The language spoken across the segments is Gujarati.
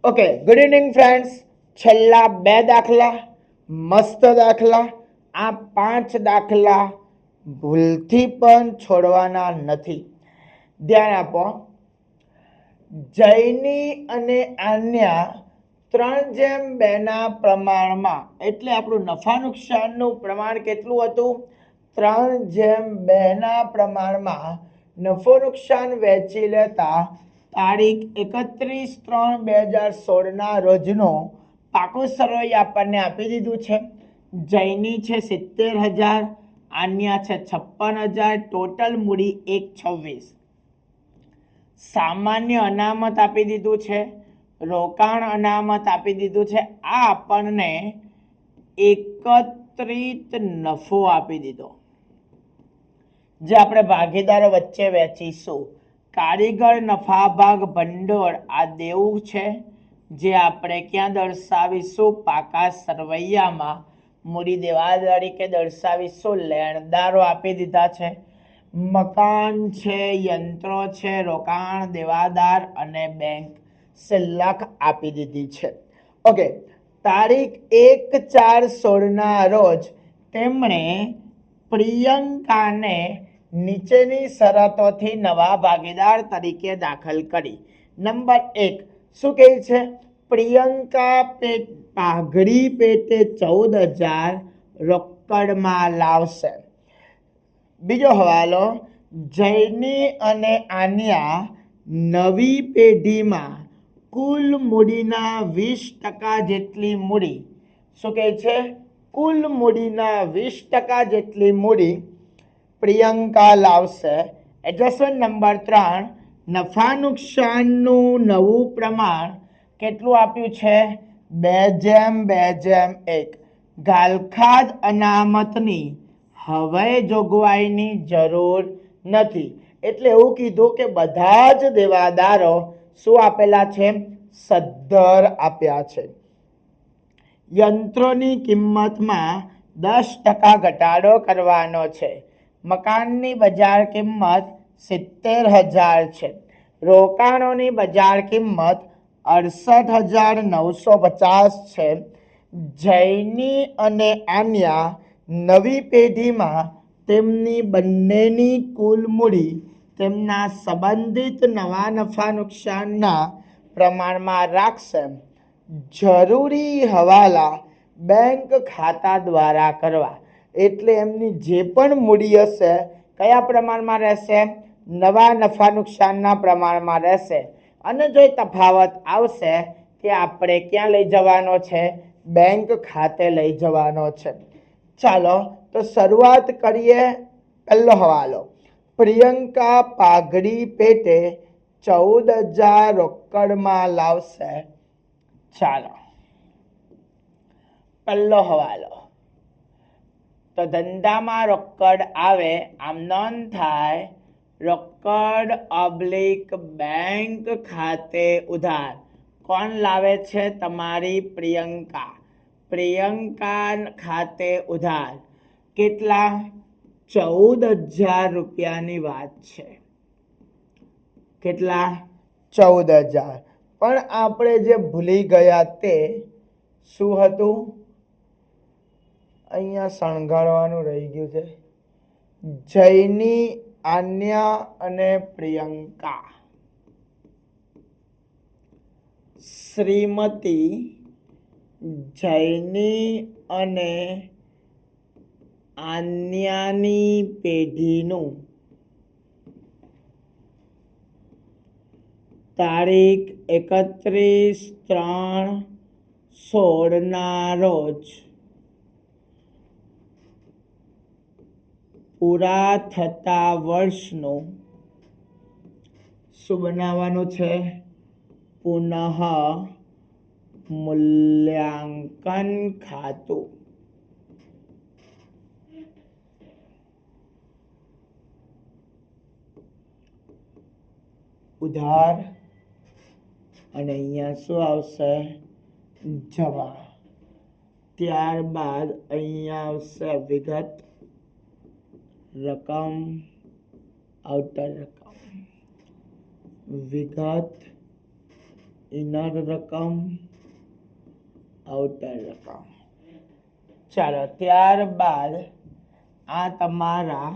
Okay, good evening friends. છેલ્લા બે દાખલા મસ્ત દાખલા. આ 5 દાખલા ભૂલથી પણ છોડવાના નથી. ધ્યાન આપો. જયની અને આન્યા 3:2 ના પ્રમાણમાં, એટલે આપણું નફા નુકસાનનું પ્રમાણ કેટલું હતું? 3:2 ના પ્રમાણમાં નફો નુકસાન વેચી લેતા તારીખ 31/3/2016 ના રોજનો પાકો સરવૈયા આપણને આપી દીધું છે. જયની છે 70,000, આન્યા છે 56,000, ટોટલ મૂડી 126. સામાન્ય અનામત આપી દીધું છે, રોકાણ અનામત આપી દીધું છે. આ આપણને એકત્રિત નફો આપી દીધો, જે આપણે ભાગીદારો વચ્ચે વેચીશું. કારીગર નફા ભાગ ભંડોળ આ દેવું છે, જે આપણે ક્યાં દર્શાવીશું? પાકા સરવૈયામાં મૂડી દેવા તરીકે દર્શાવીશું. લેણદારો આપી દીધા છે. મકાન છે, યંત્રો છે, રોકાણ દેવાદાર અને બેંક સલાખ આપી દીધી છે. ઓકે, તારીખ 1/4/16 ના રોજ તેમણે પ્રિયંકાને નીચેની શરતોથી નવા ભાગીદાર તરીકે દાખલ કરી. નંબર 1 શું કહે છે? પ્રિયંકા પાઘડી પેટે 14,000 રોકડમાં લાવશે. બીજો હવાલો, જયની અને આન્યા નવી પેઢીમાં કુલ મૂડીના 20% જેટલી મૂડી, શું કહે છે? કુલ મૂડીના 20% જેટલી મૂડી પ્રિયંકા લાવશે. એડજસ્ટમેન્ટ નંબર 3, નફા નુકસાનનું નવું પ્રમાણ કેટલું આપ્યું છે? 2:2:1. ગાલખાદ અનામતની હવે જોગવાઈની જરૂર નથી. એટલે એવું કીધું કે બધા જ દેવાદારો શું આપેલા છે? સદ્ધર આપ્યા છે. યંત્રોની કિંમતમાં 10% ઘટાડો કરવાનો છે. મકાનની બજાર કિંમત 70,000 છે. રોકાણોની બજાર કિંમત 68,950 છે. જયની અને આન્યા નવી પેઢીમાં તેમની બંનેની કુલ મૂડી તેમના સંબંધિત નવા નફા નુકસાનના પ્રમાણમાં રાખશે. જરૂરી હવાલા બેંક ખાતા દ્વારા કરવા. એટલે એમની જે પણ મૂડી હશે કયા પ્રમાણમાં રહેશે? નવા નફા નુકસાનના પ્રમાણમાં રહેશે. અને જો તફાવત આવશે તે આપણે ક્યાં લઈ જવાનો છે? બેંક ખાતે લઈ જવાનો છે. ચાલો તો શરૂઆત કરીએ. પહેલો હવાલો, પ્રિયંકા પાઘડી પેટે 14,000 રોકડમાં લાવશે. ચાલો પહેલો હવાલો, તો ધંધામાં રોકડ આવે, આમ નોંધ થાય રોકડ ઓબ્લિક બેંક ખાતે ઉધાર. કોણ લાવે છે? તમારી પ્રિયંકા. પ્રિયંકા ખાતે ઉધાર કેટલા? 14,000 રૂપિયાની વાત છે. કેટલા? 14,000. પણ આપણે જે ભૂલી ગયા તે શું હતું? અહીંયા શણગારવાનું રહી ગયું છે. જયની, આન્યા અને પ્રિયંકા. શ્રીમતી જયની અને આન્યાની પેઢીનું તારીખ 31/3/16 ના રોજ પૂરા થતા વર્ષનું શું બનાવવાનું છે? પુનઃ મૂલ્યાંકન ખાતું. ઉધાર અને અહીંયા શું આવશે? જમા. ત્યારબાદ અહીંયા આવશે વિગત, રકમ, આઉટર રકમ, વિગત ઇનર રકમ, આઉટર રકમ. ચાલો ત્યારબાદ આ તમારા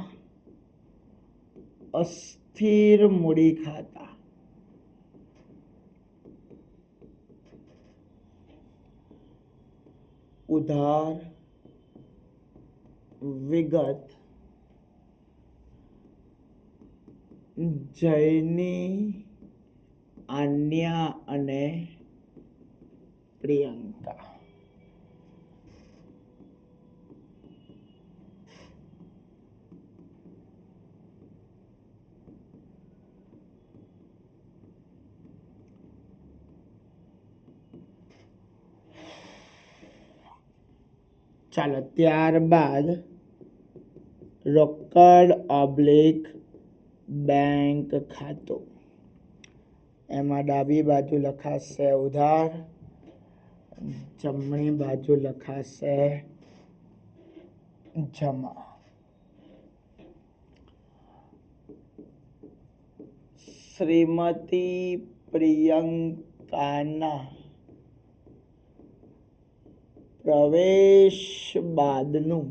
અસ્થિર મૂડી ખાતા. ઉધાર, વિગત, જયની, આન્યા અને પ્રિયંકા. ચાલો ત્યારબાદ રોકડ ઓબ્લિક બેંક ખાતું. એમાં ડાબી બાજુ લખાશે ઉધાર, જમણી બાજુ લખાશે જમા. શ્રીમતી પ્રિયંકાના પ્રવેશ બાદનું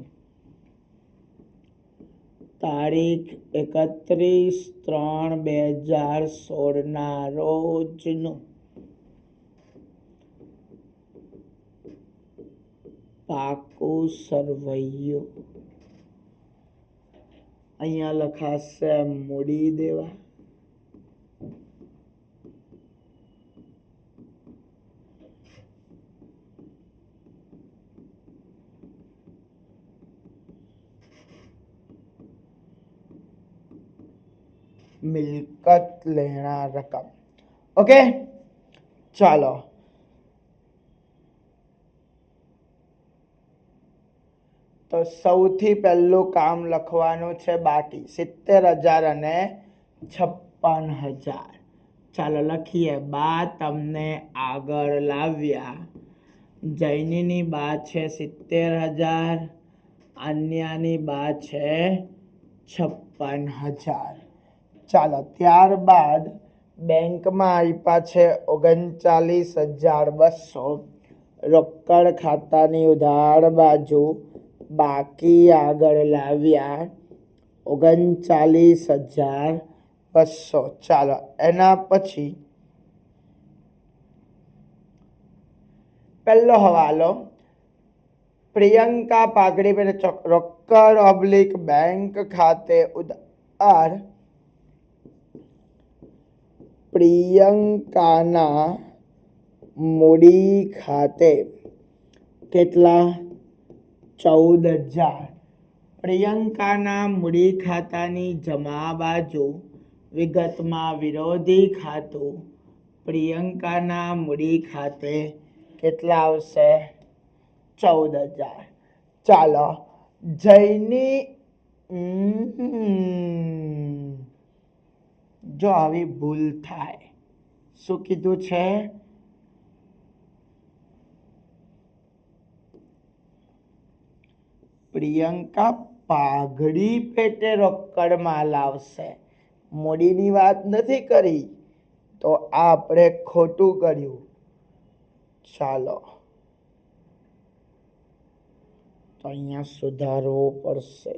તારીખ 31/3/2016 ના રોજનું પાકું સરવૈયું. અહીંયા લખાશે મૂડી દેવા. મિલકત લેણા રકમ. ઓકે, ચાલો તો સૌથી પહેલું કામ લખવાનું છે બાકી 70,000 અને 56,000. ચાલો લખીએ. બા તમને આગળ લાવ્યા. જૈનીની બા છે 70,000, આન્યાની બા છે 56,000. ચાલો ત્યારબાદ બેંકમાં આપ્યા છે 39,200. રોકડ ખાતાની ઉધાર બાજુ બાકી આગળ લાવ્યા 39,200. ચાલો એના પછી પહેલો હવાલો, પ્રિયંકા પાઘડી પહેરે રોકડ ઓબ્લિક બેંક ખાતે ઉધાર પ્રિયંકાના મૂડી ખાતે કેટલા? 14,000. પ્રિયંકાના મૂડી ખાતાની જમા બાજુ વિગતમાં વિરોધી ખાતું પ્રિયંકાના મૂડી ખાતે કેટલા આવશે? 14,000. ચાલો જયની, જો આવી ભૂલ થાય, શું કીધું છે? પ્રિયંકા પાઘડી પેટે રોકડમાં લાવશે, મૂડીની વાત નથી કરી, તો આ આપણે ખોટું કર્યું. ચાલો તો અહીંયા સુધારવું પડશે.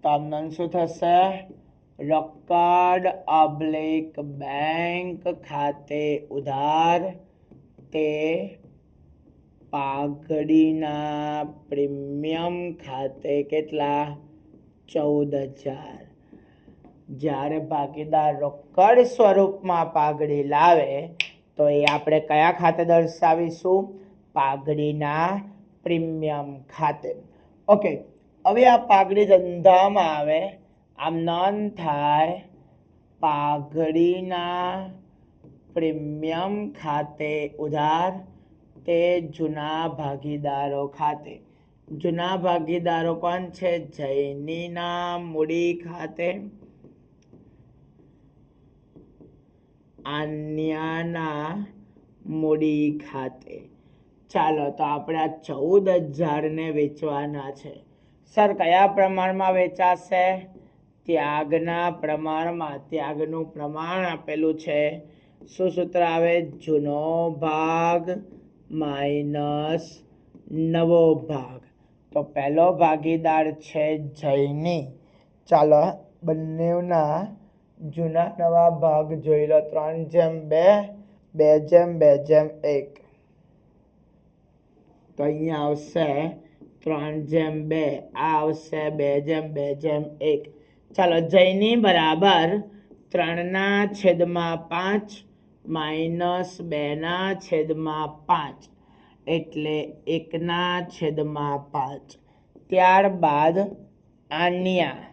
તમને શું થશે? રોકડ ઓબ્લિક બેંક ખાતે ઉધાર તે પાઘડીના પ્રીમિયમ ખાતે કેટલા? 14,000. જ્યારે ભાગીદાર રોકડ સ્વરૂપમાં પાઘડી લાવે તો એ આપણે કયા ખાતે દર્શાવીશું? પાઘડીના પ્રીમિયમ ખાતે. ઓકે, હવે આ પાઘડી ધંધામાં આવે, આમ નોંધ થાય પાઘડીના પ્રીમિયમ ખાતે ઉધાર તે જૂના ભાગીદારો ખાતે. જૂના ભાગીદારો કોણ છે? જૈનીના મૂડી ખાતે, આન્યાના મૂડી ખાતે. ચાલો તો આપણે આ 14,000 ને વેચવાના છે. સર કયા પ્રમાણમાં વેચાશે? ત્યાગના પ્રમાણમાં. ત્યાગનું પ્રમાણ આપેલું છે. શું સૂત્ર આવે? જૂનો ભાગ માઇનસ નવો ભાગ. તો પહેલો ભાગીદાર છે જૈની. ચાલો બંનેના જૂના નવા ભાગ જોઈ લો. 3/2, 2/2/1. તો અહીંયા આવશે 3/2, આ આવશે 2/2/1. ચાલો જૈની બરાબર 3/5 માઇનસ 2/5 એટલે 1/5. ત્યારબાદ Anya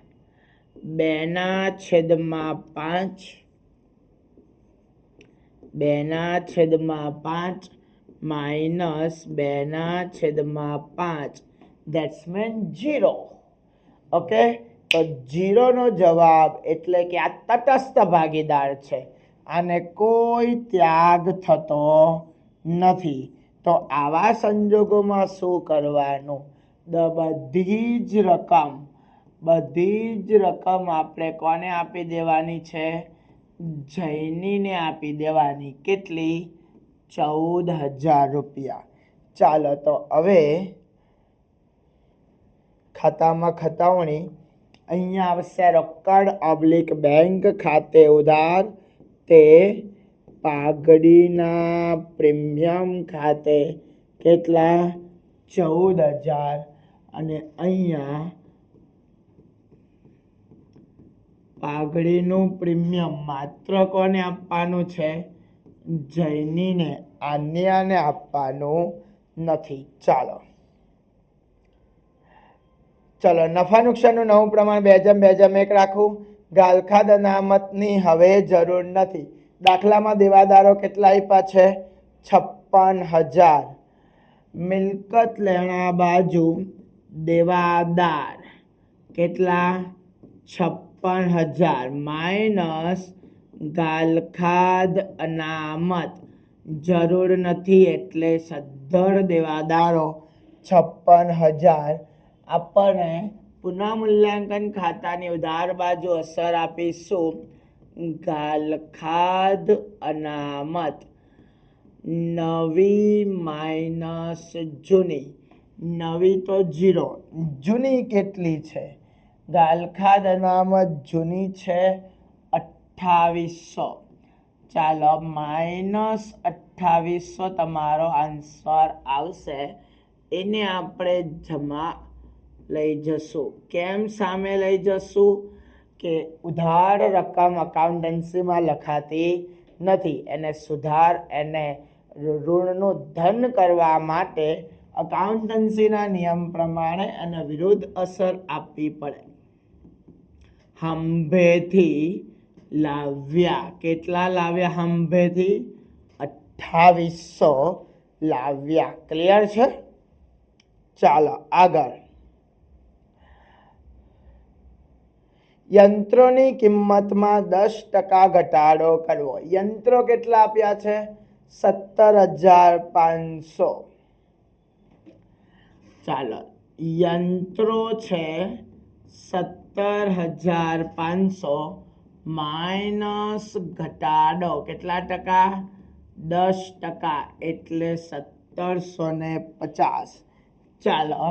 2/5 minus 2/5 that's mean 0. Okay, તો 0 નો જવાબ એટલે કે આ તટસ્થ ભાગીદાર છે. આને કોઈ ત્યાગ થતો નથી. તો આવા સંજોગોમાં શું કરવાનું? બધી જ રકમ આપણે કોને આપી દેવાની છે? જૈનીને આપી દેવાની. કેટલી? 14,000 રૂપિયા. ચાલો તો હવે ખાતામાં ખતાવણી. અહીંયા આવશે રોકડ / બેંક ખાતે ઉધાર, તે પાઘડીના પ્રીમિયમ ખાતે. કેટલા? 14,000. અને અહીંયા પાઘડીનું પ્રીમિયમ માત્ર કોને આપવાનું છે? જૈનીને. આન્યાને આપવાનું નથી. ચાલો નફા નુકસાનનું નવું પ્રમાણ 2/2/1 રાખવું. ગાલખાદ અનામતની હવે જરૂર નથી. દાખલામાં દેવાદારો કેટલા આપ્યા છે? 56,000. મિલકત લેણા બાજુ દેવાદાર કેટલા? 56,000 માઇનસ ગાલખાદ અનામત જરૂર નથી એટલે સદ્ધર દેવાદારો 56,000. આપણને પુનઃમૂલ્યાંકન ખાતાની ઉધાર બાજુ અસર આપીશું. ગાલખાદ અનામત નવી માઇનસ જૂની. નવી તો 0, જૂની કેટલી છે? ગાલખાદ અનામત જૂની છે 2800. ચાલો માઇનસ 2800 તમારો આન્સર આવશે. એને આપણે જમા લઈ જશું. કેમ સામે લઈ જશું? કે ઉધાર રકમ અકાઉન્ટન્સીમાં લખાતી નથી. એને ઋણનું ધન કરવા માટે અકાઉન્ટન્સીના નિયમ પ્રમાણે અને વિરુદ્ધ અસર આપવી પડે. હંભેથી લાવ્યા. કેટલા લાવ્યા? હંભેથી 2800 લાવ્યા. ક્લિયર છે? ચાલો આગળ. યંત્રોની કિંમતમાં 10% ઘટાડો કરવો. યંત્રો કેટલા આપ્યા છે? 17,500. ચાલો યંત્રો છે 17,500 માઇનસ ઘટાડો કેટલા ટકા? 10% એટલે 1,750. ચાલો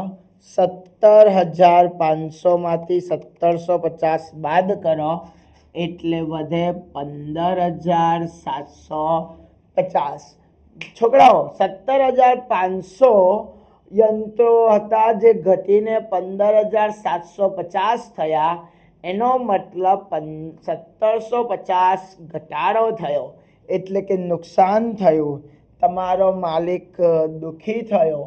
17,500 માંથી 1,750 બાદ કરો એટલે વધે 15,750. છોકરાઓ 17,500 યંત્રો હતા જે ઘટીને 15,750 થયા. એનો મતલબ 1,750 ઘટાડો થયો એટલે કે નુકસાન થયું. તમારો માલિક દુઃખી થયો.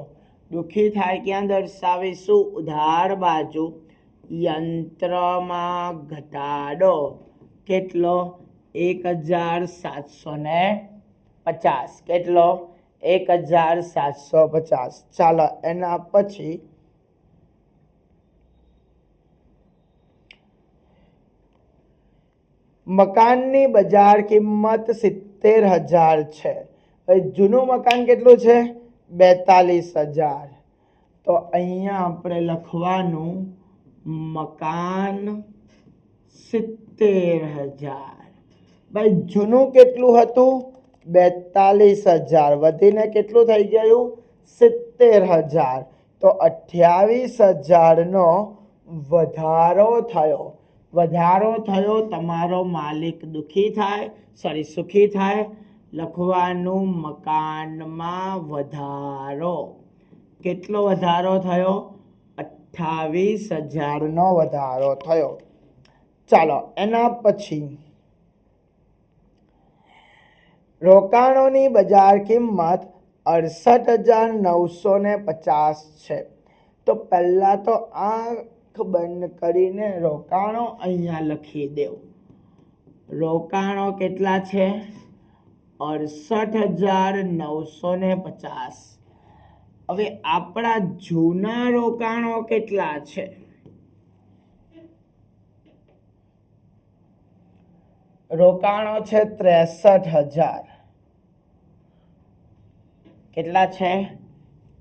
દુઃખી થાય ક્યાં દર્શાવીશું? ઉધાર બાજુ. યંત્રમાં ઘટાડો કેટલો? 1,750. કેટલો? 1,750. ચાલો એના પછી મકાનની બજાર કિંમત 70,000 છે. હવે જૂનું મકાન કેટલું છે? 42,000. તો અહીંયા આપણે લખવાનું મકાન 70,000. ભાઈ જૂનું કેટલું હતું? 42,000 વધીને કેટલું થઈ ગયું? 70,000. તો 28,000 નો વધારો થયો. વધારો થયો, તમારો માલિક દુખી થાય, સુખી થાય. લખવાનું મકાનમાં વધારો. કેટલો વધારો થયો? 28,000 નો વધારો થયો. ચાલો એના પછી રોકાણોની બજાર કિંમત 68,950 છે. તો પહેલા તો આંખ બંધ કરીને રોકાણો અહીંયા લખી દેવું. રોકાણો કેટલા છે? 68,950. હવે આપણા જૂના રોકાણો કેટલા છે? રોકાણો છે 63,000. કેટલા છે?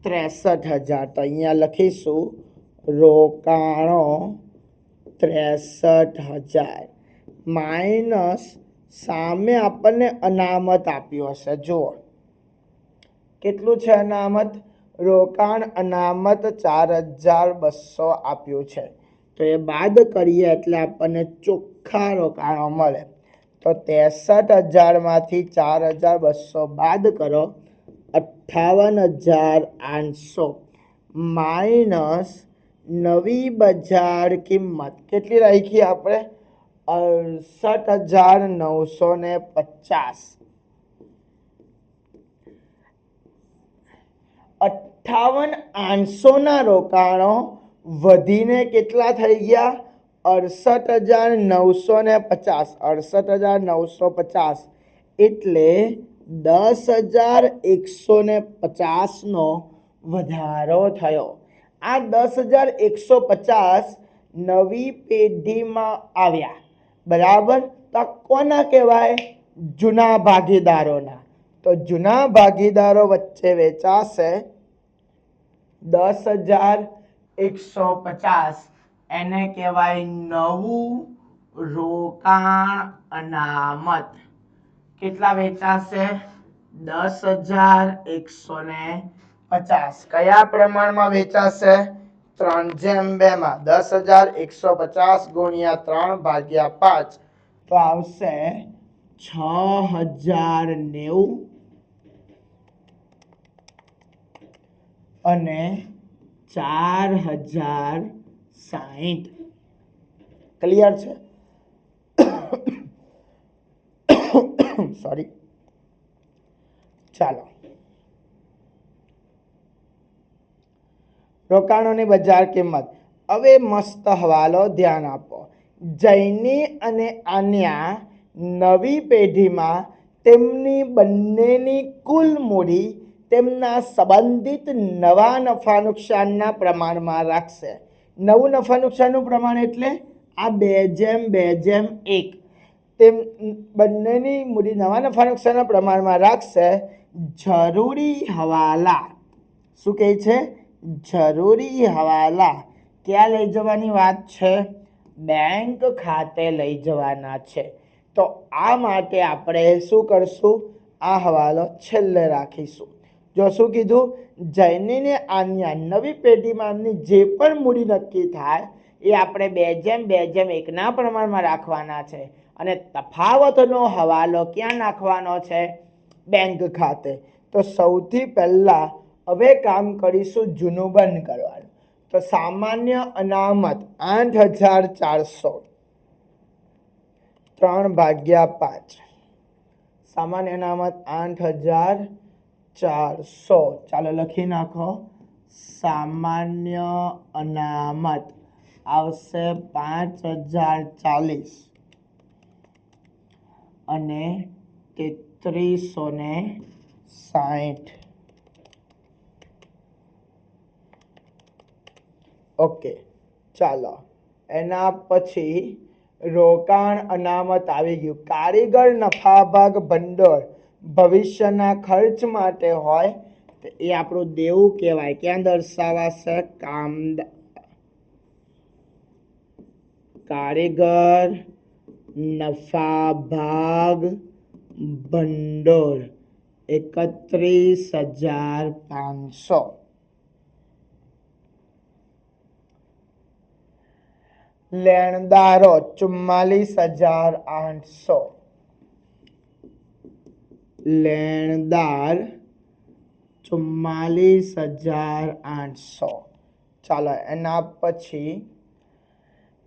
63,000. તો અહીંયા લખીશું રોકાણો 63,000 માઇનસ સામે આપણને અનામત આપ્યું હશે. જુઓ કેટલું છે અનામત? રોકાણ અનામત 4,200 આપ્યું છે. તો એ બાદ કરીએ એટલે આપણને ચોખ્ખા રોકાણો મળે. તો 63,000 માંથી 4,200 બાદ કરો, 58,800 માઇનસ નવી બજાર કિંમત કેટલી રાખી આપણે? 68,950. 58,800 ના રોકાણો વધીને કેટલા થઈ ગયા? 68,950. 68,950 એટલે 10,150 નો વધારો થયો. આ 10,150 નવી પેઢીમાં આવ્યા. બરાબર. તો કોના કહેવાય? જૂના ભાગીદારોના. તો જૂના ભાગીદારો વચ્ચે વેચાશે 10,150. એને કહેવાય નવું રોકાણ અનામત. કેટલા વેચાશે? 10,150. કયા પ્રમાણમાં વેચાશે? 3:2 માં. 10,150 ગુણ્યા 3 ભાગ્યા 5 તો આવશે 6,090 અને 4,060. ક્લિયર છે? સોરી. ચાલો રોકાણોની બજાર કિંમત. હવે મસ્ત હવાલો ધ્યાન આપો. જૈની અને આન્યા નવી પેઢીમાં તેમની બંનેની કુલ મૂડી તેમના સંબંધિત નવા નફા નુકસાનના પ્રમાણમાં રાખશે. નવું નફા નુકસાનનું પ્રમાણ એટલે આ 2:2:1. તેમ બંનેની મૂડી નવા નફા નુકસાનના પ્રમાણમાં રાખશે. જરૂરી હવાલા. શું કહે છે? જરૂરી હવાલા ક્યાં લઈ જવાની વાત છે? બેંક ખાતે લઈ જવાના છે. તો આ માટે આપણે શું કરશું? આ હવાલો છેલ્લે રાખીશું. જો શું કીધું? જૈનીને આન્યા નવી પેઢીમાં એમની જે પણ મૂડી નક્કી થાય એ આપણે 2:2:1 ના પ્રમાણમાં રાખવાના છે. અને તફાવતનો હવાલો ક્યાં નાખવાનો છે? બેંક ખાતે. તો સૌથી પહેલા હવે કામ કરીશું જૂનું બંધ કરવાનું. તો સામાન્ય અનામત 8,400. 3/5. સામાન્ય અનામત 8,400. ચાલો લખી નાખો. સામાન્ય અનામત આવશે 5,040 અને 3,360. ઓકે. ચાલો એના પછી રોકાણ અનામત આવી ગયું. કારીગર નફા ભાગ ભંડોળ ભવિષ્યના ખર્ચ માટે હોય તો એ આપણું દેવું કહેવાય. ક્યાં દર્શાવાશે? કારીગર નફા ભાગ ભંડોળ 31,500. લેણદારો 44,800. લેણદાર 44,800. ચાલો એના પછી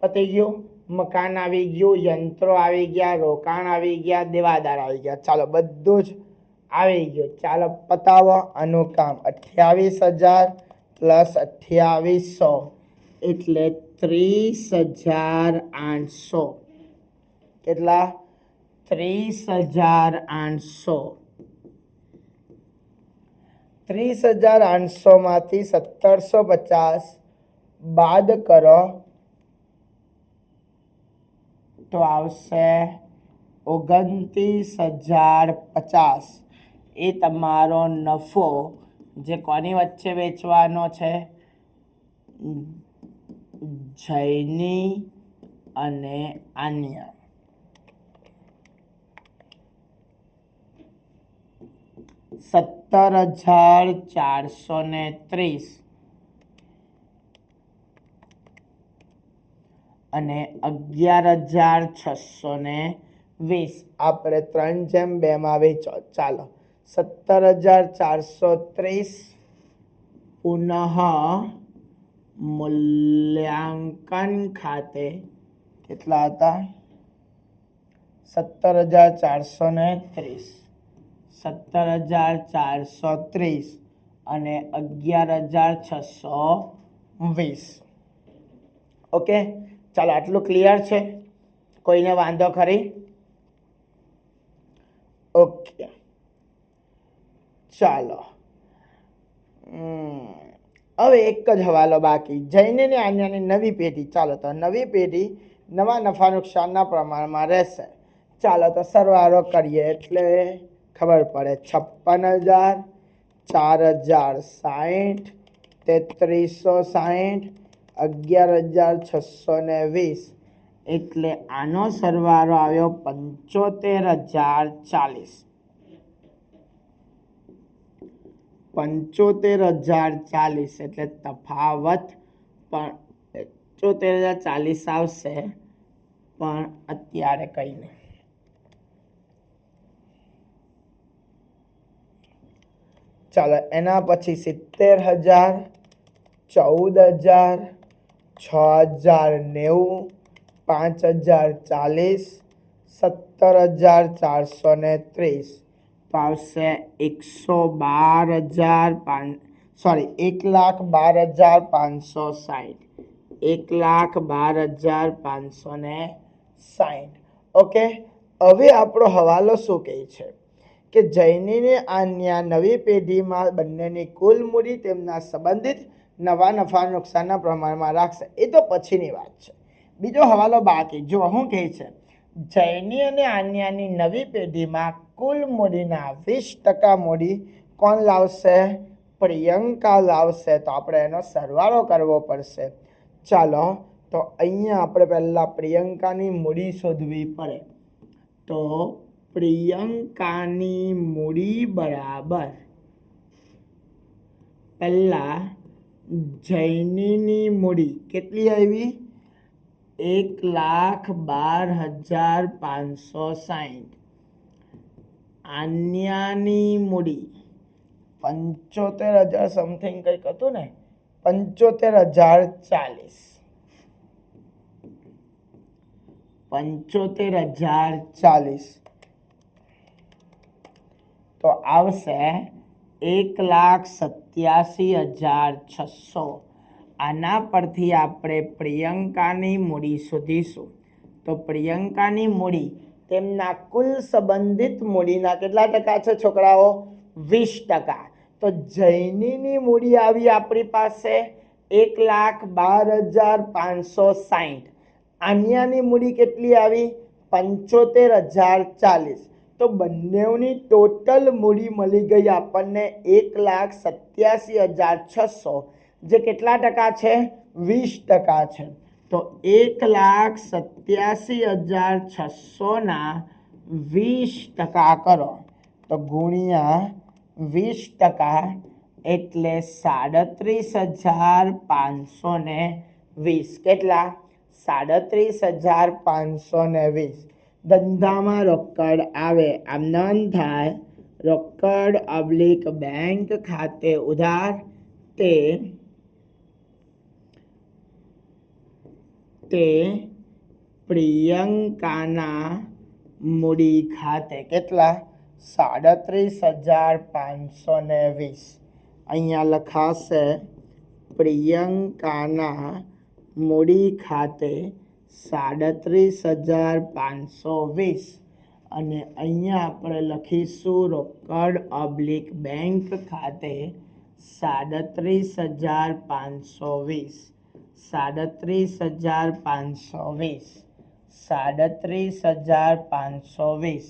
પતી ગયું. મકાન આવી ગયું, યંત્રો આવી ગયા, રોકાણ આવી ગયા, દેવાદાર આવી ગયા. ચાલો બધું જ આવી ગયું. ચાલો પતાવો આનું કામ. 28,000 પ્લસ 2800 એટલે 30,800. કેટલા? 30,800. 30,800 માંથી 1750 બાદ કરો તો આવશે 29,050. એ તમારો નફો જે કોની વચ્ચે વેચવાનો છે? જૈની અને આન્યા. $17,430 અને 11,620. આપણે 3/2 માં વેચો. ચાલો 17,430 પુનઃ મૂલ્યાંકન ખાતે કેટલા હતા? 17,430. 17,430 અને 11,620. ઓકે, ચાલો આટલું ક્લિયર છે? કોઈને વાંધો ખરી? ઓકે, ચાલો હવે એક જ હવાલો બાકી. જૈને ને આન્યાની નવી પેઢી. ચાલો તો નવી પેઢી નવા નફા નુકસાનના પ્રમાણમાં રહેશે. ચાલો તો સરવાળો કરીએ એટલે ખબર પડે. 56,000, 4,060, 3,360, 11,620 એટલે આનો સરવાળો આવ્યો 75,040. 75,040 એટલે તફાવત પણ 75,040 આવશે, પણ અત્યારે કઈ નહીં. ચાલો એના પછી 70,000, 14,000, 6,090, 5,040, 17,430 આવશે 1,12,560. 1,12,560. ઓકે, હવે આપણો હવાલો શું કહે છે કે જૈનીને આન્યા નવી પેઢીમાં બંનેની કુલ મૂડી તેમના સંબંધિત નવા નફા નુકસાનના પ્રમાણમાં રાખશે. એ તો પછીની વાત છે. બીજો હવાલો બાકી. જો શું કહે છે? જૈની અને આન્યાની નવી પેઢીમાં કુલ મૂડીના 20% મૂડી કોણ લાવશે? પ્રિયંકા લાવશે. તો આપણે એનો સરવાળો કરવો પડશે. ચાલો તો અહીંયા આપણે પહેલા પ્રિયંકાની મૂડી શોધવી પડે. તો પ્રિયંકાની મૂડી બરાબર પહેલા જૈનીની મૂડી કેટલી આવી? 1,12,560. આન્યાની મૂડી 75,000 સમથિંગ કંઈક હતું ને, 75,040. 75,040 તો આવશે 1,87,600. આના પરથી આપણે પ્રિયંકાની મૂડી શોધીશું. તો પ્રિયંકાની મૂડી તેમના કુલ સંબંધિત મૂડીના કેટલા ટકા છે છોકરાઓ? 20%. તો જૈનીની મૂડી આવી આપણી પાસે 1,12,560. આન્યાની મૂડી કેટલી આવી? 75,040. તો બંનેની ટોટલ મૂડી મળી ગઈ આપણને 1,87,600, જે કેટલા ટકા છે? 20% છે. તો 1,87,600 ના 20% કરો તો ગુણ્યા 20% એટલે 37,520. કેટલા? 37,520. ધંધામાં રોકડ આવે આમ નોંધ થાય રોકડ ઓબ્લિક બેંક ખાતે ઉધાર તે પ્રિયંકાના મૂડી ખાતે. કેટલા? 37,520. અહીંયા લખાશે પ્રિયંકાના મૂડી ખાતે 37,520 અને અહીંયા આપણે લખીશું રોકડ ઓબ્લિક બેંક ખાતે 37,520. 37,520. 37,520.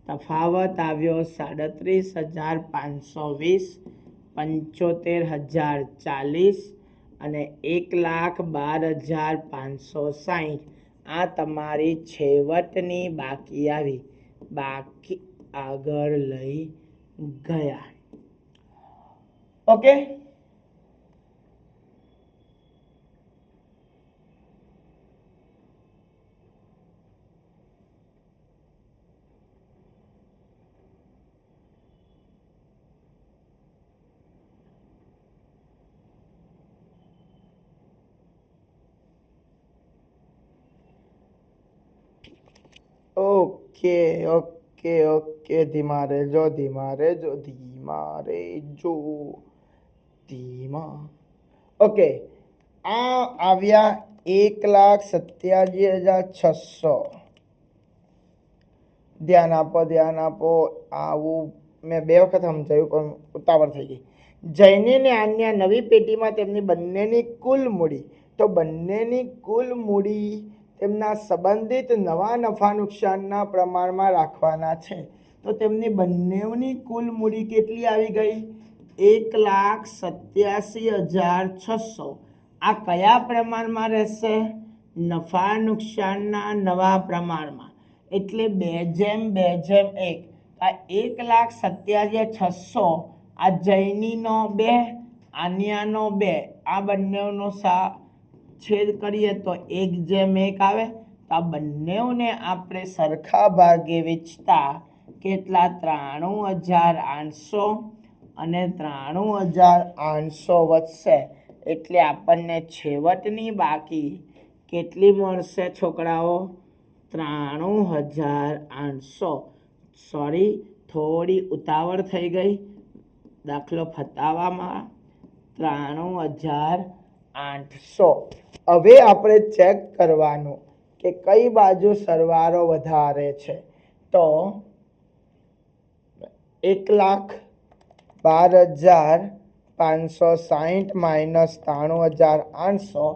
તફાવત આવ્યો 37,520, 75,040 અને 1,12,560. આ તમારી છેવટની બાકી આવી. બાકી આગળ લઈ ગયા. ઓકે. Okay okay okay. ધીમા રહેજો, ધીમા રહેજો, ધીમા રહેજો, ધીમા. ઓકે. આ આવ્યા 1,87,600. ધ્યાન આપો, ધ્યાન આપો. આવું મેં 2 વખત સમજાયું પણ ઉતાવળ થઈ ગઈ. જૈની અને આન્યા નવી પેટીમાં તેમની બંનેની કુલ મૂડી. તો બંનેની કુલ મૂડી તેમના સંબંધિત નવા નફા નુકસાનના પ્રમાણમાં રાખવાના છે. તો તેમની બંનેની કુલ મૂડી કેટલી આવી ગઈ? 1,87,600. આ કયા પ્રમાણમાં રહેશે? નફા નુકસાનના નવા પ્રમાણમાં. એટલે 2:2:1. આ 1,87,600 આ જૈનીનો 2, આન્યાનો 2. આ બંનેનો છેદ કરીએ તો 1:1 આવે. તો આ બંનેને આપણે સરખા ભાગે વેચતા કેટલા? 93,800 અને 93,800 વધશે. એટલે આપણને છેવટની બાકી કેટલી મળશે છોકરાઓ? 93,800. સોરી, થોડી ઉતાવળ થઈ ગઈ દાખલો ફતાવામાં. 93,800. હવે આપણે ચેક કરવાનું કે કઈ બાજુ સરવાળો વધારે છે. તો 1,12,560 માઇનસ 93,800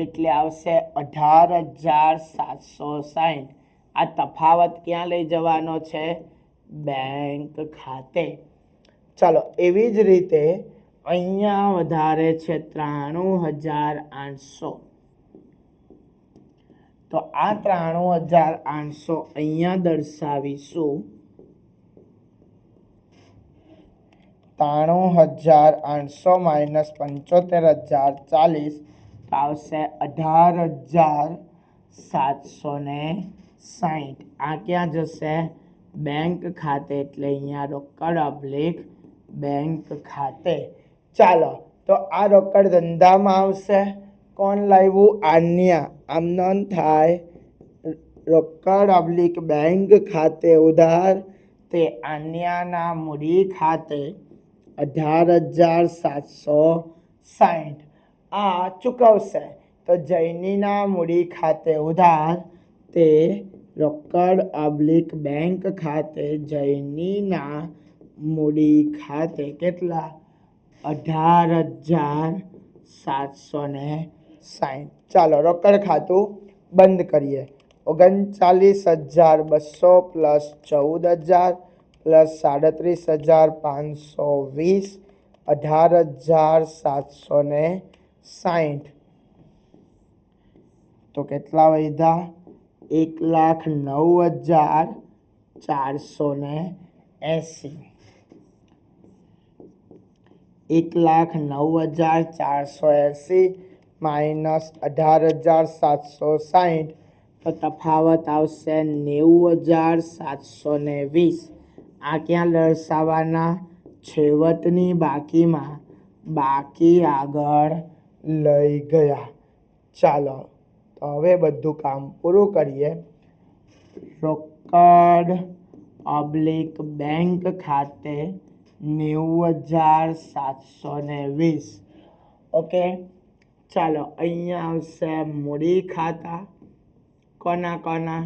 એટલે આવશે 18,760. આ તફાવત ક્યાં લઈ જવાનો છે? બેંક ખાતે. ચાલો, એવી જ રીતે અહીંયા વધારે છે 93,800. તો આ 93,800 અહીંયા દર્શાવીશું. 93,800 માઇનસ 75,040 આવશે 18,760. આ ક્યાં જશે? બેંક ખાતે. એટલે અહીંયા રોકડ ઓબ્લિક બેંક ખાતે. ચાલો, તો આ રોકડ ધંધામાં આવશે. કોણ લાવ્યું? આન્યા. આમ નોંધ થાય રોકડ ઓબ્લિક બેંક ખાતે ઉધાર તે આન્યાના મૂડી ખાતે 18,760. આ ચૂકવશે. તો જૈનીના મૂડી ખાતે ઉધાર તે રોકડ ઓબ્લિક બેંક ખાતે જૈનીના મૂડી ખાતે કેટલા? 18,760. ચાલો, રોકડ ખાતું બંધ કરીએ. 39,200 પ્લસ 14,000 પ્લસ 37,520 18,760. તો કેટલા વધ્યા? 1,09,480. 1,09,480 માઇનસ 18,760. તો તફાવત આવશે 90,720. આ ક્યાં દર્શાવવાના? છેવટની બાકીમાં. બાકી આગળ લઈ ગયા. ચાલો તો હવે બધું કામ પૂરું કરીએ. રોકડ / બેંક ખાતે 90,720. ઓકે, ચાલો અહીંયા આવશે મૂડી ખાતા. કોના?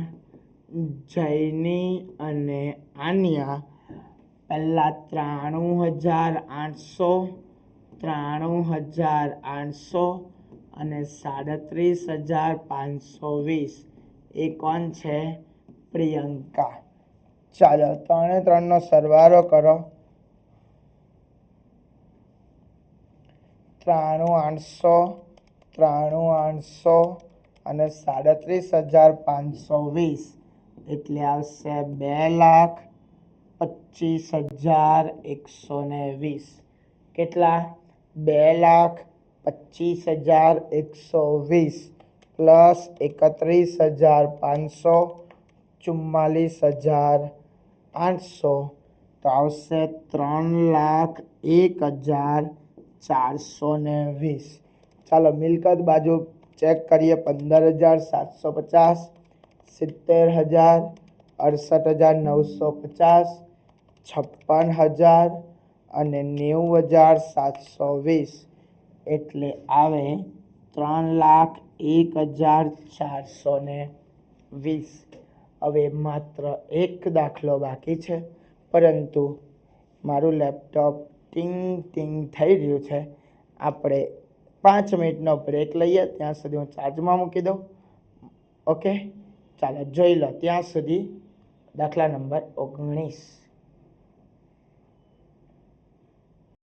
જયની અને આન્યા. પહેલા 93,800 અને 37,520. એ કોણ છે? પ્રિયંકા. ચાલો 3 નો સરવાળો કરો. 93,800 અને 37,520 એટલે આવશે 2,25,120. કેટલા? 2,25,120 પ્લસ 31,500 44,500. તો આવશે 3,01,420. ચાલો મિલકત બાજુ ચેક કરીએ. 15,750, 70,000, 68,950, 56,000 અને 90,720 એટલે આવે 3,01,420. હવે માત્ર એક દાખલો બાકી છે, પરંતુ મારું લેપટોપ ટીંગ થઈ રહ્યું છે. આપણે 5 મિનિટનો બ્રેક લઈએ. ત્યાં સુધી હું ચાર્જમાં મૂકી દઉં. ઓકે, ચાલો જોઈ લો. ત્યાં સુધી દાખલા નંબર 19.